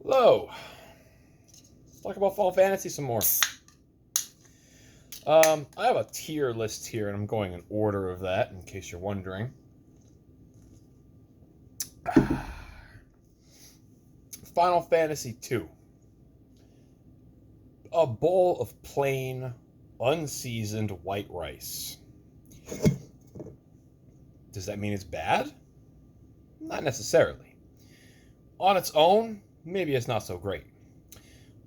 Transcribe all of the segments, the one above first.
Hello. Let's talk about Final Fantasy some more. I have a tier list here, and I'm going in order of that, in case you're wondering. Final Fantasy II. A bowl of plain, unseasoned white rice. Does that mean it's bad? Not necessarily. On its own, maybe it's not so great.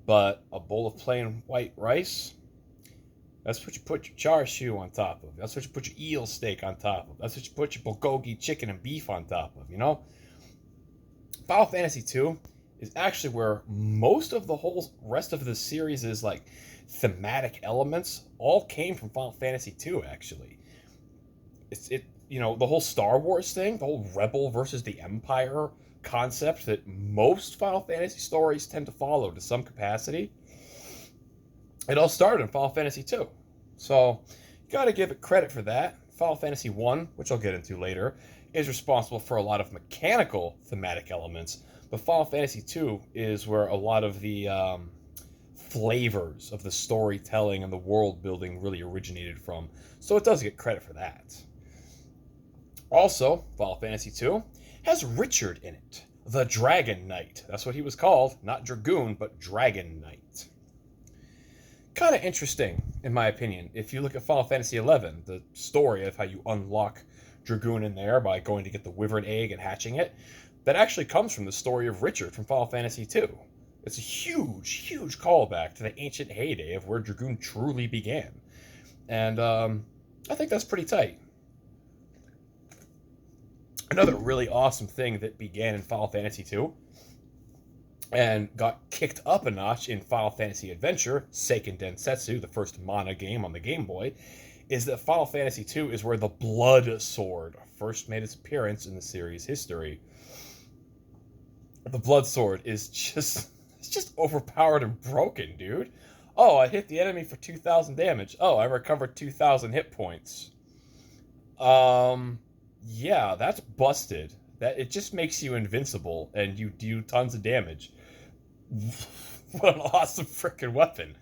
But a bowl of plain white rice, that's what you put your char siu on top of. That's what you put your eel steak on top of. That's what you put your bulgogi chicken and beef on top of, you know? Final Fantasy II is actually where most of the whole rest of the series' like thematic elements all came from Final Fantasy II, actually. The whole Star Wars thing, the whole Rebel versus the Empire concept that most Final Fantasy stories tend to follow to some capacity. It all started in Final Fantasy II. So, you gotta give it credit for that. Final Fantasy I, which I'll get into later, is responsible for a lot of mechanical thematic elements, but Final Fantasy II is where a lot of the flavors of the storytelling and the world building really originated from. So it does get credit for that. Also, Final Fantasy II has Richard in it, the Dragon Knight. That's what he was called, not Dragoon, but Dragon Knight. Kind of interesting, in my opinion. If you look at Final Fantasy XI, the story of how you unlock Dragoon in there by going to get the Wyvern egg and hatching it, that actually comes from the story of Richard from Final Fantasy II. It's a huge, huge callback to the ancient heyday of where Dragoon truly began. And I think that's pretty tight. Another really awesome thing that began in Final Fantasy II and got kicked up a notch in Final Fantasy Adventure, Seiken Densetsu, the first Mana game on the Game Boy, is that Final Fantasy II is where the Blood Sword first made its appearance in the series' history. The Blood Sword is just overpowered and broken, dude. Oh, I hit the enemy for 2,000 damage. Oh, I recovered 2,000 hit points. Yeah, that's busted. That it just makes you invincible and you do tons of damage. What an awesome freaking weapon.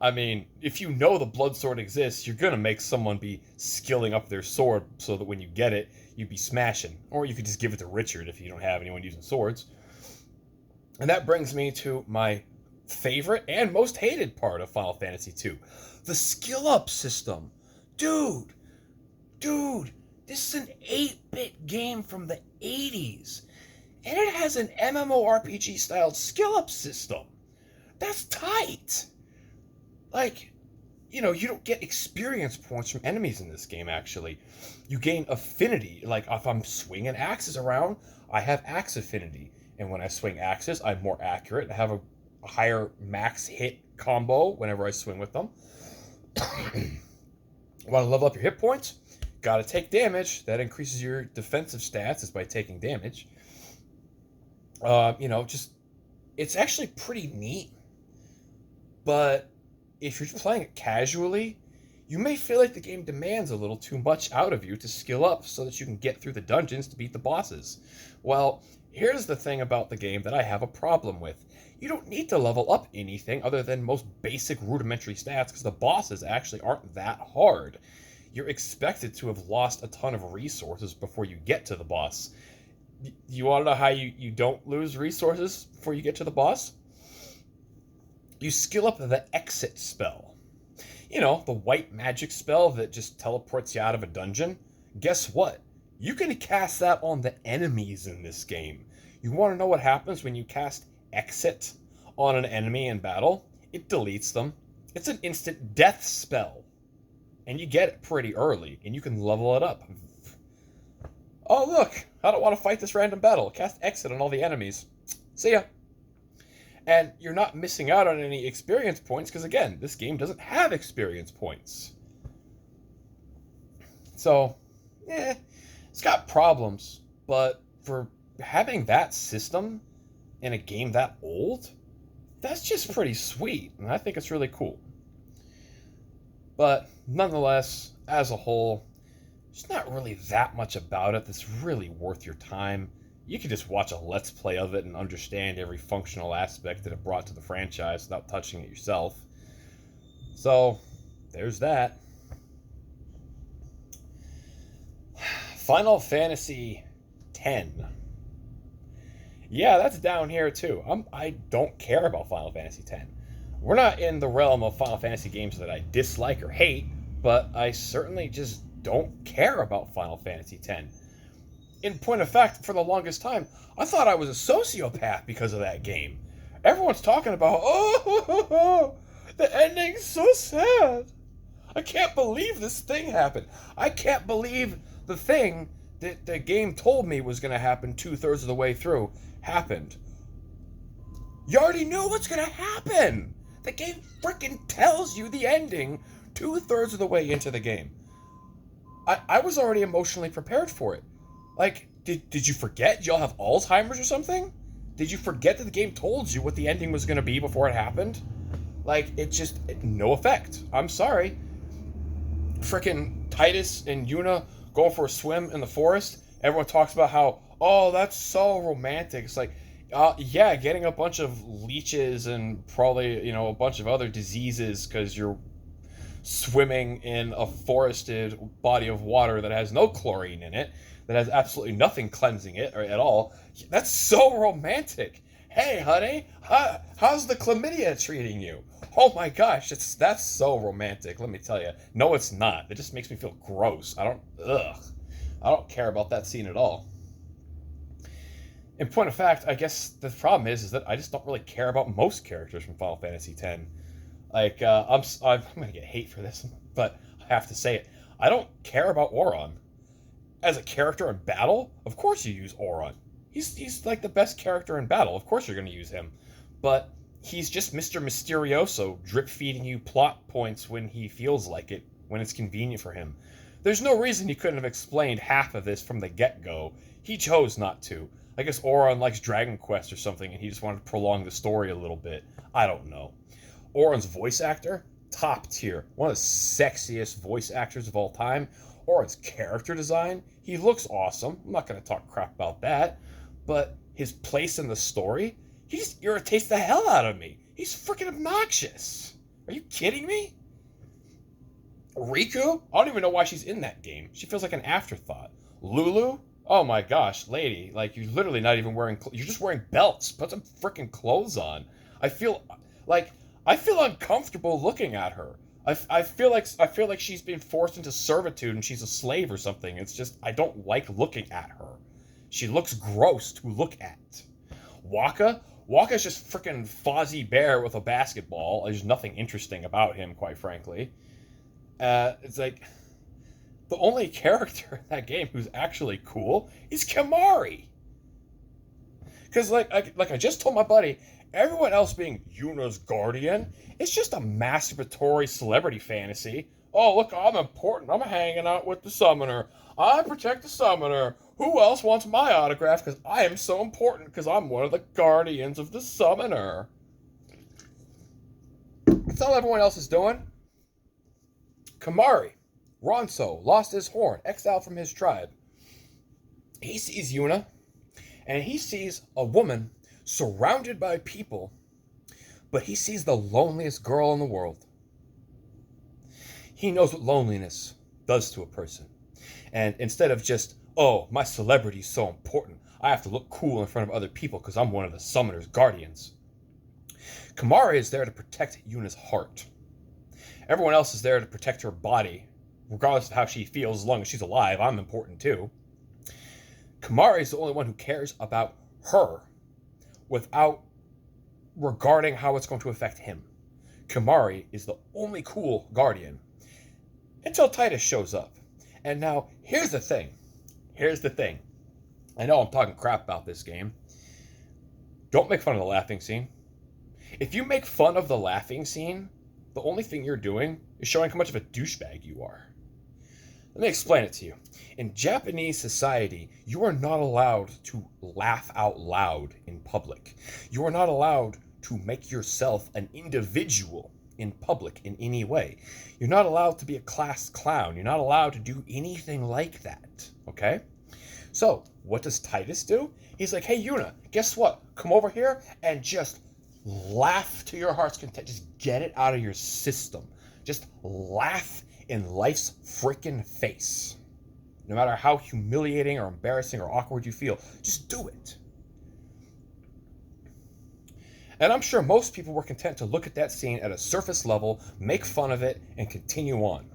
I mean, if you know the blood sword exists, you're gonna make someone be skilling up their sword so that when you get it, you'd be smashing. Or you could just give it to Richard if you don't have anyone using swords. And that brings me to my favorite and most hated part of Final Fantasy II. The skill up system. Dude, this is an 8-bit game from the 80s, and it has an MMORPG-styled skill-up system. That's tight. Like, you don't get experience points from enemies in this game, actually. You gain affinity. Like, if I'm swinging axes around, I have axe affinity. And when I swing axes, I'm more accurate. I have a higher max hit combo whenever I swing with them. Want to level up your hit points? Gotta take damage. That increases your defensive stats is by taking damage. It's actually pretty neat. But if you're playing it casually, you may feel like the game demands a little too much out of you to skill up so that you can get through the dungeons to beat the bosses. Well, here's the thing about the game that I have a problem with. You don't need to level up anything other than most basic rudimentary stats because the bosses actually aren't that hard. You're expected to have lost a ton of resources before you get to the boss. You want to know how you don't lose resources before you get to the boss? You skill up the exit spell. The white magic spell that just teleports you out of a dungeon. Guess what? You can cast that on the enemies in this game. You want to know what happens when you cast exit on an enemy in battle? It deletes them. It's an instant death spell. And you get it pretty early, and you can level it up. Oh, look! I don't want to fight this random battle. Cast exit on all the enemies. See ya! And you're not missing out on any experience points, because again, this game doesn't have experience points. So, it's got problems, but for having that system in a game that old, that's just pretty sweet, and I think it's really cool. But nonetheless, as a whole, there's not really that much about it that's really worth your time. you could just watch a Let's Play of it and understand every functional aspect that it brought to the franchise without touching it yourself. So, there's that. Final Fantasy X. Yeah, that's down here too. I don't care about Final Fantasy X. We're not in the realm of Final Fantasy games that I dislike or hate, but I certainly just don't care about Final Fantasy X. In point of fact, for the longest time, I thought I was a sociopath because of that game. Everyone's talking about, oh, the ending's so sad. I can't believe this thing happened. I can't believe the thing that the game told me was going to happen 2/3 of the way through happened. You already knew what's going to happen. The game freaking tells you the ending 2/3 of the way into the game. I was already emotionally prepared for it. Like, did you forget? Did y'all have Alzheimer's or something? Did you forget that the game told you what the ending was going to be before it happened? Like, no effect. I'm sorry. Frickin' Titus and Yuna going for a swim in the forest. Everyone talks about how, oh, that's so romantic. It's like, yeah, getting a bunch of leeches and probably, a bunch of other diseases because you're swimming in a forested body of water that has no chlorine in it, that has absolutely nothing cleansing it or at all. That's so romantic. Hey, honey, how's the chlamydia treating you? Oh my gosh, that's so romantic, let me tell you. No, it's not. It just makes me feel gross. I don't care about that scene at all. In point of fact, I guess the problem is that I just don't really care about most characters from Final Fantasy X. Like, I'm going to get hate for this, but I have to say it. I don't care about Auron. As a character in battle, of course you use Auron. He's like the best character in battle. Of course you're going to use him. But he's just Mr. Mysterioso, drip-feeding you plot points when he feels like it, when it's convenient for him. There's no reason he couldn't have explained half of this from the get-go. He chose not to. I guess Auron likes Dragon Quest or something, and he just wanted to prolong the story a little bit. I don't know. Auron's voice actor, top tier. One of the sexiest voice actors of all time. Auron's character design, he looks awesome. I'm not going to talk crap about that. But his place in the story, he just irritates the hell out of me. He's freaking obnoxious. Are you kidding me? Riku? I don't even know why she's in that game. She feels like an afterthought. Lulu? Oh my gosh, lady. Like, you're literally not even wearing... You're just wearing belts. Put some freaking clothes on. I feel uncomfortable looking at her. I feel like she's been forced into servitude and she's a slave or something. It's just, I don't like looking at her. She looks gross to look at. Waka's just freaking Fozzie Bear with a basketball. There's nothing interesting about him, quite frankly. It's like, the only character in that game who's actually cool is Kimahri. Because, like I just told my buddy, everyone else being Yuna's guardian, it's just a masturbatory celebrity fantasy. Oh, look, I'm important. I'm hanging out with the summoner. I protect the summoner. Who else wants my autograph? Because I am so important because I'm one of the guardians of the summoner. That's all everyone else is doing. Kimahri, Ronso, lost his horn, exiled from his tribe. He sees Yuna, and he sees a woman surrounded by people, but he sees the loneliest girl in the world. He knows what loneliness does to a person. And instead of just, oh, my celebrity is so important, I have to look cool in front of other people because I'm one of the summoner's guardians. Kimahri is there to protect Yuna's heart. Everyone else is there to protect her body, regardless of how she feels. As long as she's alive, I'm important too. Kimahri is the only one who cares about her without regarding how it's going to affect him. Kimahri is the only cool guardian until Titus shows up. And now, here's the thing. I know I'm talking crap about this game. Don't make fun of the laughing scene. If you make fun of the laughing scene, the only thing you're doing is showing how much of a douchebag you are. Let me explain it to you. In Japanese society, you are not allowed to laugh out loud in public. You are not allowed to make yourself an individual in public in any way. You're not allowed to be a class clown. You're not allowed to do anything like that, okay? So, what does Titus do? He's like, hey, Yuna, guess what? Come over here and just laugh to your heart's content. Just get it out of your system. Just laugh in life's freaking face. No matter how humiliating or embarrassing or awkward you feel, just do it. And I'm sure most people were content to look at that scene at a surface level, make fun of it, and continue on.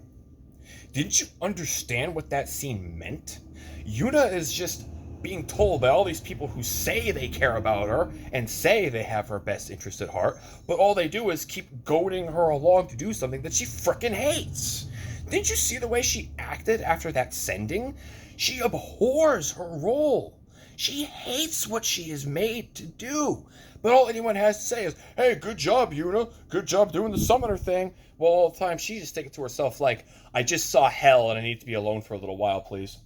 Didn't you understand what that scene meant? Yuna is just being told by all these people who say they care about her and say they have her best interest at heart, but all they do is keep goading her along to do something that she frickin' hates. Didn't you see the way she acted after that sending? She abhors her role. She hates what she is made to do. But all anyone has to say is, hey, good job, Yuna. Good job doing the summoner thing. Well, all the time she just takes it to herself like, I just saw hell and I need to be alone for a little while, please.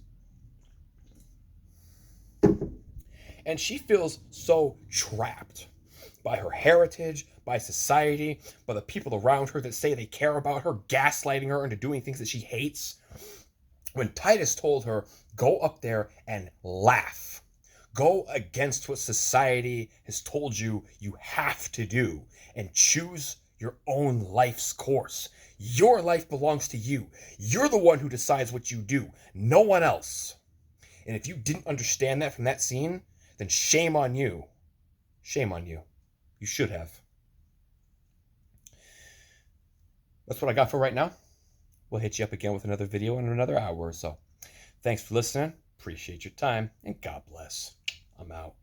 And she feels so trapped by her heritage, by society, by the people around her that say they care about her, gaslighting her into doing things that she hates. When Titus told her, go up there and laugh. Go against what society has told you you have to do and choose your own life's course. Your life belongs to you. You're the one who decides what you do, no one else. And if you didn't understand that from that scene, then shame on you. Shame on you. You should have. That's what I got for right now. We'll hit you up again with another video in another hour or so. Thanks for listening. Appreciate your time, and God bless. I'm out.